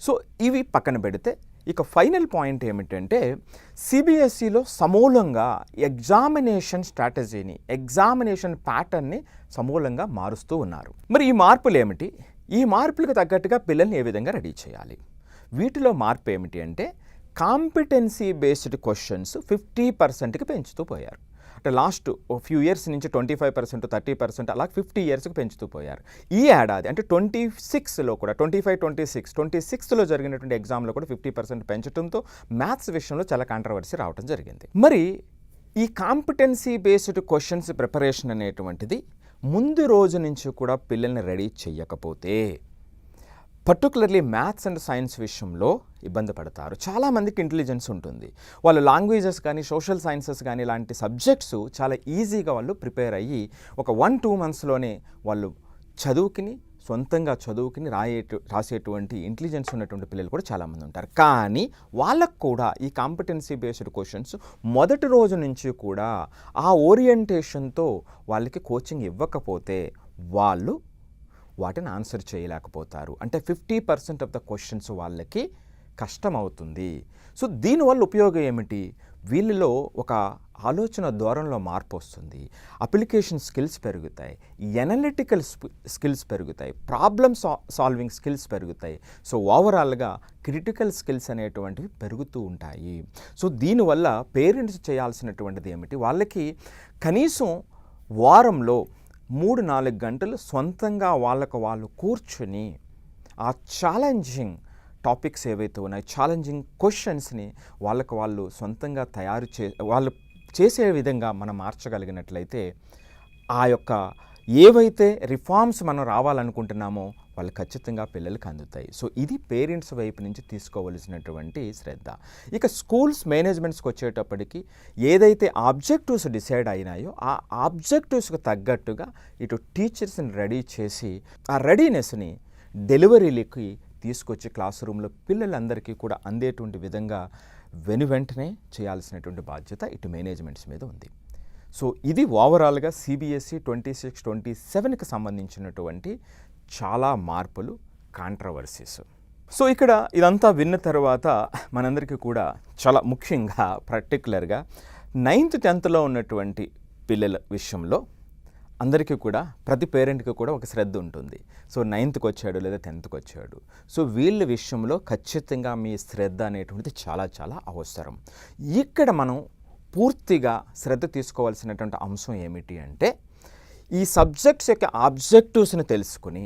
So ఇవి పక్కన పెడితే ఇక ఫైనల్ పాయింట్ ఏమిటంటే సిబిఎస్ఈలో సమూలంగా ఎగ్జామినేషన్ స్ట్రాటజీని, ఎగ్జామినేషన్ ప్యాటర్న్ని సమూలంగా మారుస్తూ ఉన్నారు. మరి ఈ మార్పులు ఏమిటి? ఈ మార్పులకు తగ్గట్టుగా పిల్లల్ని ఏ విధంగా రెడీ చేయాలి? వీటిలో మార్పు ఏమిటి అంటే కాంపిటెన్సీ బేస్డ్ క్వశ్చన్స్ 50%కి పెంచుతూ పోయారు. అంటే లాస్ట్ ఫ్యూ ఇయర్స్ నుంచి 25%, 30% అలా 50 ఇయర్స్కి పెంచుతూ పోయారు. ఈ ఏడాది అంటే 26లో కూడా 26లో జరిగినటువంటి ఎగ్జామ్లో కూడా 50% పెంచడంతో మ్యాథ్స్ విషయంలో చాలా కాంట్రవర్సీ రావడం జరిగింది. మరి ఈ కాంపిటెన్సీ బేస్డ్ క్వశ్చన్స్ ప్రిపరేషన్ అనేటువంటిది ముందు రోజు నుంచి కూడా పిల్లల్ని రెడీ చేయకపోతే పర్టికులర్లీ మ్యాథ్స్ అండ్ సైన్స్ విషయంలో ఇబ్బంది పడతారు. చాలామందికి ఇంటెలిజెన్స్ ఉంటుంది. వాళ్ళు లాంగ్వేజెస్ కానీ సోషల్ సైన్సెస్ కానీ ఇలాంటి సబ్జెక్ట్స్ చాలా ఈజీగా వాళ్ళు ప్రిపేర్ అయ్యి ఒక 1-2 మంత్స్లోనే వాళ్ళు సొంతంగా చదువుకుని రాసేటువంటి ఇంటెలిజెన్స్ ఉన్నటువంటి పిల్లలు కూడా చాలామంది ఉంటారు. కానీ వాళ్ళకు కూడా ఈ కాంపిటెన్సీ బేస్డ్ క్వశ్చన్స్ మొదటి రోజు నుంచి కూడా ఆ ఓరియంటేషన్తో వాళ్ళకి కోచింగ్ ఇవ్వకపోతే వాళ్ళు వాటిని ఆన్సర్ చేయలేకపోతారు. అంటే 50% ఆఫ్ ద క్వశ్చన్స్ వాళ్ళకి కష్టమవుతుంది. సో దీనివల్ల ఉపయోగం ఏమిటి? వీళ్ళలో ఒక ఆలోచన ధోరణిలో మార్పు వస్తుంది, అప్లికేషన్ స్కిల్స్ పెరుగుతాయి, ఎనలిటికల్ స్కిల్స్ పెరుగుతాయి, ప్రాబ్లమ్ సాల్వింగ్ స్కిల్స్ పెరుగుతాయి. సో ఓవరాల్గా క్రిటికల్ స్కిల్స్ అనేటువంటివి పెరుగుతూ ఉంటాయి. సో దీనివల్ల పేరెంట్స్ చేయాల్సినటువంటిది ఏమిటి? వాళ్ళకి కనీసం వారంలో 3-4 గంటలు సొంతంగా వాళ్ళకు వాళ్ళు కూర్చొని ఆ ఛాలెంజింగ్ టాపిక్స్ ఏవైతే ఉన్నాయో, ఛాలెంజింగ్ క్వశ్చన్స్ని వాళ్ళకు వాళ్ళు సొంతంగా వాళ్ళు చేసే విధంగా మనం మార్చగలిగినట్లయితే ఆ యొక్క ఏవైతే రిఫార్మ్స్ మనం రావాలనుకుంటున్నామో వాళ్ళు ఖచ్చితంగా పిల్లలకు అందుతాయి. సో ఇది పేరెంట్స్ వైపు నుంచి తీసుకోవలసినటువంటి శ్రద్ధ. ఇక స్కూల్స్ మేనేజ్మెంట్స్కి వచ్చేటప్పటికి ఏదైతే ఆబ్జెక్టివ్స్ డిసైడ్ అయినాయో ఆ ఆబ్జెక్టివ్స్కి తగ్గట్టుగా ఇటు టీచర్స్ని రెడీ చేసి ఆ రెడీనెస్ని డెలివరీలకి తీసుకొచ్చి క్లాస్ రూమ్లో పిల్లలందరికీ కూడా అందేటువంటి విధంగా వెంటనే చేయాల్సినటువంటి బాధ్యత ఇటు మేనేజ్మెంట్స్ మీద ఉంది. సో ఇది ఓవరాల్గా సిబిఎస్ఈ 26-27కి సంబంధించినటువంటి చాలా మార్పులు, కాంట్రవర్సీస్. సో ఇక్కడ ఇదంతా విన్న తర్వాత మనందరికీ కూడా చాలా ముఖ్యంగా పర్టికులర్గా 9th 10thలో ఉన్నటువంటి పిల్లల విషయంలో అందరికీ కూడా ప్రతి పేరెంట్కి కూడా ఒక శ్రద్ధ ఉంటుంది. సో 9thకి వచ్చాడు లేదా 10thకి వచ్చాడు. సో వీళ్ళ విషయంలో ఖచ్చితంగా మీ శ్రద్ధ అనేటువంటిది చాలా చాలా అవసరం. ఇక్కడ మనం పూర్తిగా శ్రద్ధ తీసుకోవాల్సినటువంటి అంశం ఏమిటి అంటే ఈ సబ్జెక్ట్స్ యొక్క ఆబ్జెక్టివ్స్ని తెలుసుకుని